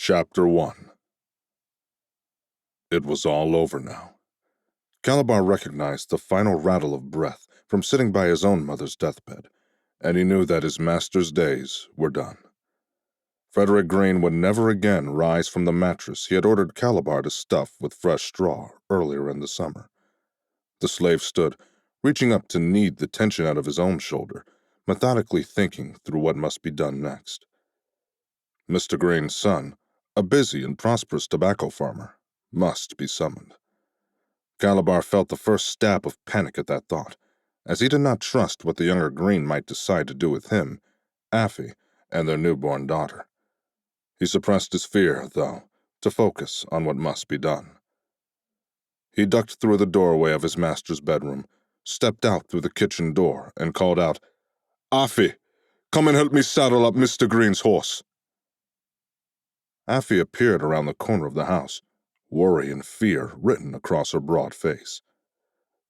Chapter 1. It was all over now. Calabar recognized the final rattle of breath from sitting by his own mother's deathbed, and he knew that his master's days were done. Frederick Green would never again rise from the mattress he had ordered Calabar to stuff with fresh straw earlier in the summer. The slave stood, reaching up to knead the tension out of his own shoulder, methodically thinking through what must be done next. Mr. Green's son, a busy and prosperous tobacco farmer, must be summoned. Calabar felt the first stab of panic at that thought, as he did not trust what the younger Green might decide to do with him, Affie, and their newborn daughter. He suppressed his fear, though, to focus on what must be done. He ducked through the doorway of his master's bedroom, stepped out through the kitchen door, and called out, "Affie, come and help me saddle up Mr. Green's horse." Affie appeared around the corner of the house, worry and fear written across her broad face.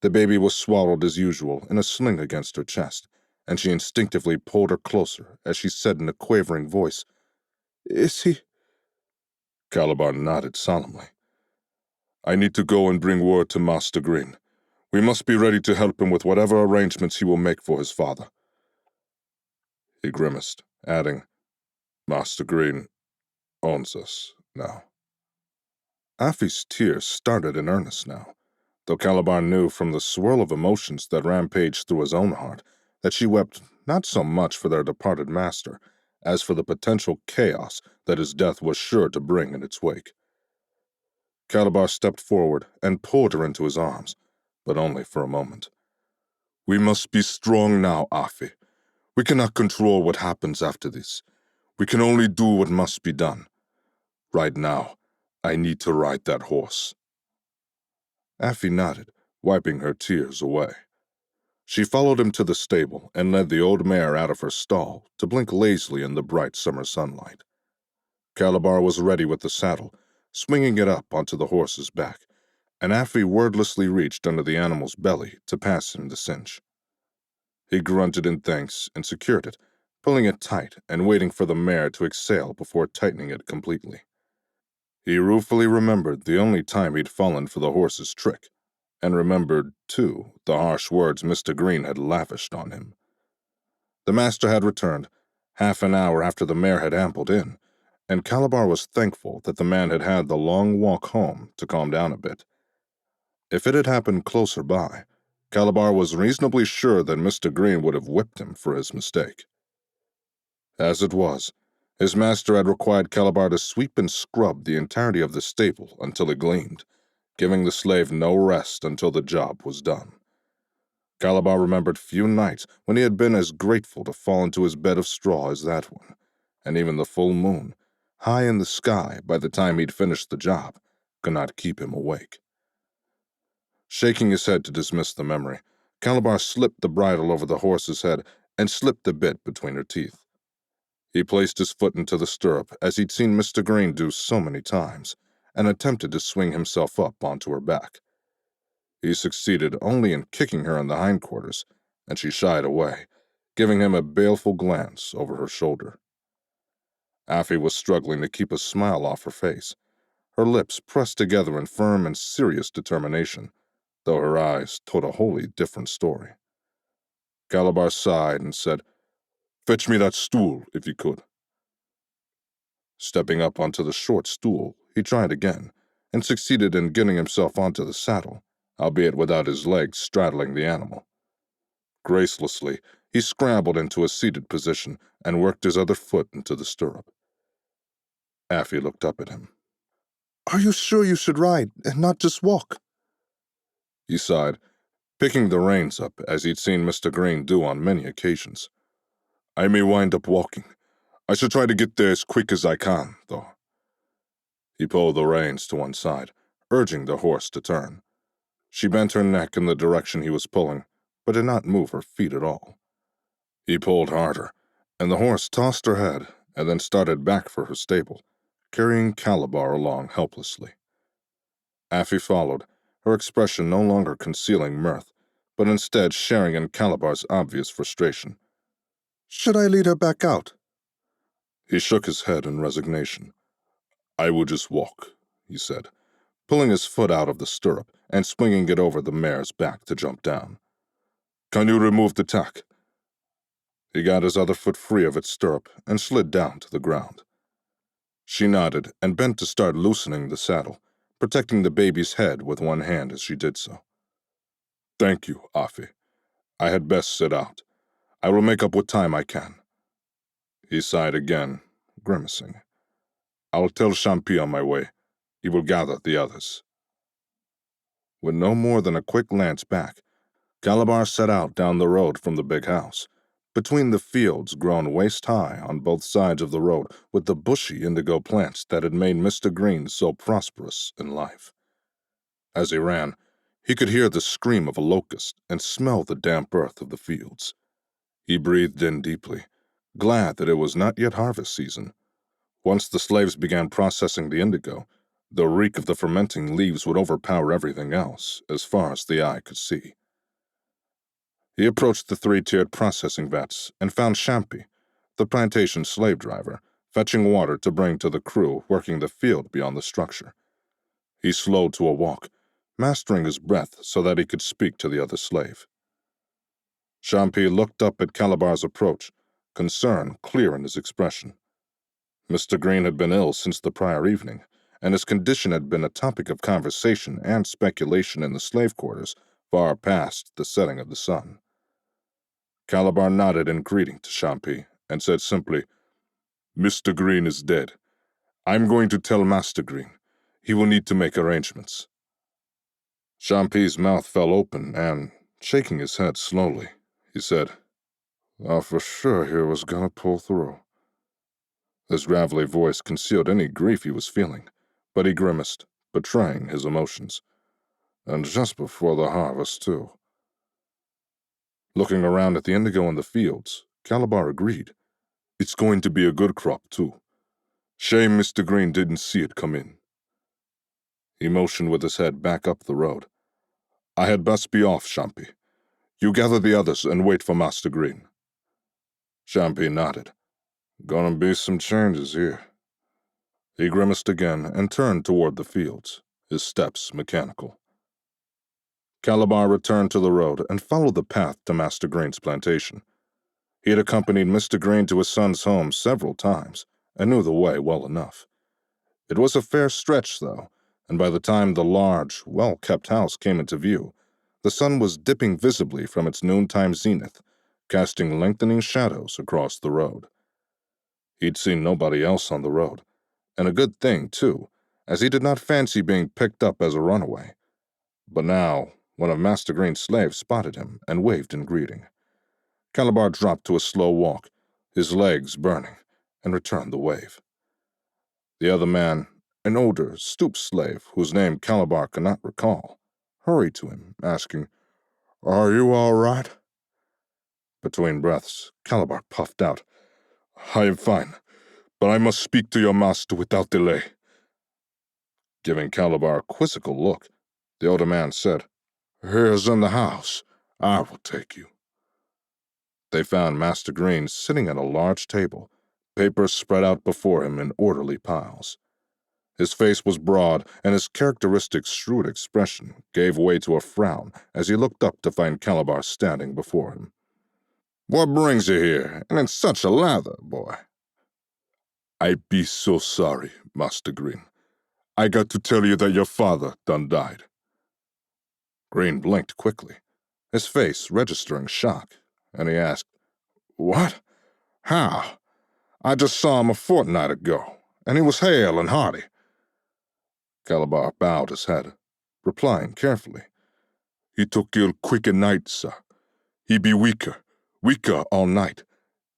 The baby was swaddled as usual in a sling against her chest, and she instinctively pulled her closer as she said in a quavering voice, "Is he—" Calabar nodded solemnly. "I need to go and bring word to Master Green. We must be ready to help him with whatever arrangements he will make for his father." He grimaced, adding, "Master Green owns us now." Affie's tears started in earnest now, though Calabar knew from the swirl of emotions that rampaged through his own heart that she wept not so much for their departed master as for the potential chaos that his death was sure to bring in its wake. Calabar stepped forward and pulled her into his arms, but only for a moment. "We must be strong now, Affie. We cannot control what happens after this. We can only do what must be done. Right now, I need to ride that horse." Affie nodded, wiping her tears away. She followed him to the stable and led the old mare out of her stall to blink lazily in the bright summer sunlight. Calabar was ready with the saddle, swinging it up onto the horse's back, and Affie wordlessly reached under the animal's belly to pass him the cinch. He grunted in thanks and secured it, pulling it tight and waiting for the mare to exhale before tightening it completely. He ruefully remembered the only time he'd fallen for the horse's trick, and remembered, too, the harsh words Mr. Green had lavished on him. The master had returned, half an hour after the mare had ambled in, and Calabar was thankful that the man had had the long walk home to calm down a bit. If it had happened closer by, Calabar was reasonably sure that Mr. Green would have whipped him for his mistake. As it was, his master had required Calabar to sweep and scrub the entirety of the stable until it gleamed, giving the slave no rest until the job was done. Calabar remembered few nights when he had been as grateful to fall into his bed of straw as that one, and even the full moon, high in the sky by the time he'd finished the job, could not keep him awake. Shaking his head to dismiss the memory, Calabar slipped the bridle over the horse's head and slipped the bit between her teeth. He placed his foot into the stirrup as he'd seen Mr. Green do so many times, and attempted to swing himself up onto her back. He succeeded only in kicking her in the hindquarters, and she shied away, giving him a baleful glance over her shoulder. Affie was struggling to keep a smile off her face, her lips pressed together in firm and serious determination, though her eyes told a wholly different story. Calabar sighed and said, "Fetch me that stool, if you could." Stepping up onto the short stool, he tried again, and succeeded in getting himself onto the saddle, albeit without his legs straddling the animal. Gracelessly, he scrambled into a seated position and worked his other foot into the stirrup. Affie looked up at him. "Are you sure you should ride and not just walk?" He sighed, picking the reins up as he'd seen Mr. Green do on many occasions. "I may wind up walking. I should try to get there as quick as I can, though." He pulled the reins to one side, urging the horse to turn. She bent her neck in the direction he was pulling, but did not move her feet at all. He pulled harder, and the horse tossed her head and then started back for her stable, carrying Calabar along helplessly. Affie followed, her expression no longer concealing mirth, but instead sharing in Calabar's obvious frustration. "Should I lead her back out?" He shook his head in resignation. I will just walk, he said, pulling his foot out of the stirrup and swinging it over the mare's back to jump down. Can you remove the tack? He got his other foot free of its stirrup and slid down to the ground. She nodded and bent to start loosening the saddle, protecting the baby's head with one hand as she did so. Thank you, Afi. I had best sit out. I will make up what time I can. He sighed again, grimacing. I'll tell Champi on my way. He will gather the others. With no more than a quick glance back, Calabar set out down the road from the big house, between the fields grown waist-high on both sides of the road with the bushy indigo plants that had made Mr. Green so prosperous in life. As he ran, he could hear the scream of a locust and smell the damp earth of the fields. He breathed in deeply, glad that it was not yet harvest season. Once the slaves began processing the indigo, the reek of the fermenting leaves would overpower everything else, as far as the eye could see. He approached the three-tiered processing vats and found Champi, the plantation slave driver, fetching water to bring to the crew working the field beyond the structure. He slowed to a walk, mastering his breath so that he could speak to the other slave. Champi looked up at Calabar's approach, concern clear in his expression. Mr. Green had been ill since the prior evening, and his condition had been a topic of conversation and speculation in the slave quarters far past the setting of the sun. Calabar nodded in greeting to Champi and said simply, Mr. Green is dead. I'm going to tell Master Green. He will need to make arrangements. Champi's mouth fell open and, shaking his head slowly, he said, I for sure he was gonna pull through. His gravelly voice concealed any grief he was feeling, but he grimaced, betraying his emotions. And just before the harvest, too. Looking around at the indigo in the fields, Calabar agreed. It's going to be a good crop, too. Shame Mr. Green didn't see it come in. He motioned with his head back up the road. I had best be off, Champi. You gather the others and wait for Master Green. Champi nodded. Gonna be some changes here. He grimaced again and turned toward the fields, his steps mechanical. Calabar returned to the road and followed the path to Master Green's plantation. He had accompanied Mr. Green to his son's home several times and knew the way well enough. It was a fair stretch, though, and by the time the large, well-kept house came into view, the sun was dipping visibly from its noontime zenith, casting lengthening shadows across the road. He'd seen nobody else on the road, and a good thing, too, as he did not fancy being picked up as a runaway. But now, one of Master Green's slaves spotted him and waved in greeting. Calabar dropped to a slow walk, his legs burning, and returned the wave. The other man, an older, stooped slave whose name Calabar could not recall, hurried to him, asking, Are you all right? Between breaths, Calabar puffed out, I am fine, but I must speak to your master without delay. Giving Calabar a quizzical look, the older man said, Here's in the house. I will take you. They found Master Green sitting at a large table, papers spread out before him in orderly piles. His face was broad, and his characteristic shrewd expression gave way to a frown as he looked up to find Calabar standing before him. What brings you here, and in such a lather, boy? I be so sorry, Master Green. I got to tell you that your father done died. Green blinked quickly, his face registering shock, and he asked, What? How? I just saw him a fortnight ago, and he was hale and hearty. Calabar bowed his head, replying carefully, He took ill quick at night, sir. He be weaker all night,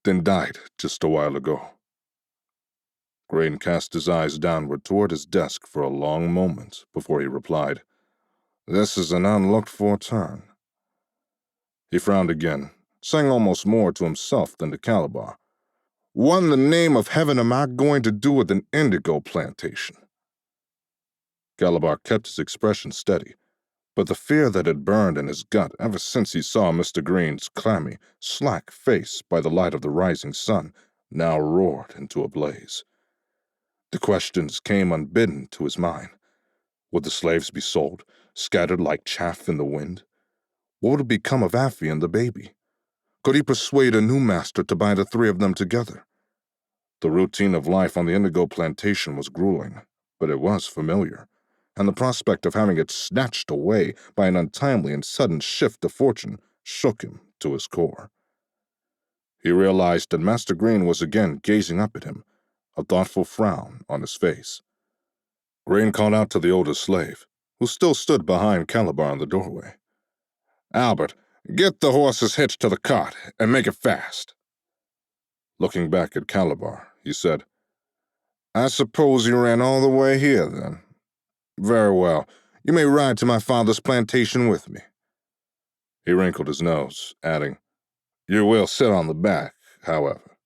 then died just a while ago. Green cast his eyes downward toward his desk for a long moment before he replied, This is an unlooked-for turn. He frowned again, saying almost more to himself than to Calabar, What in the name of heaven am I going to do with an indigo plantation? Calabar kept his expression steady, but the fear that had burned in his gut ever since he saw Mr. Green's clammy, slack face by the light of the rising sun now roared into a blaze. The questions came unbidden to his mind. Would the slaves be sold, scattered like chaff in the wind? What would become of Affy and the baby? Could he persuade a new master to buy the three of them together? The routine of life on the indigo plantation was grueling, but it was familiar, and the prospect of having it snatched away by an untimely and sudden shift of fortune shook him to his core. He realized that Master Green was again gazing up at him, a thoughtful frown on his face. Green called out to the oldest slave, who still stood behind Calabar in the doorway. "Albert, get the horses hitched to the cart and make it fast." Looking back at Calabar, he said, "I suppose you ran all the way here, then. Very well. You may ride to my father's plantation with me." He wrinkled his nose, adding, "You will sit on the back, however."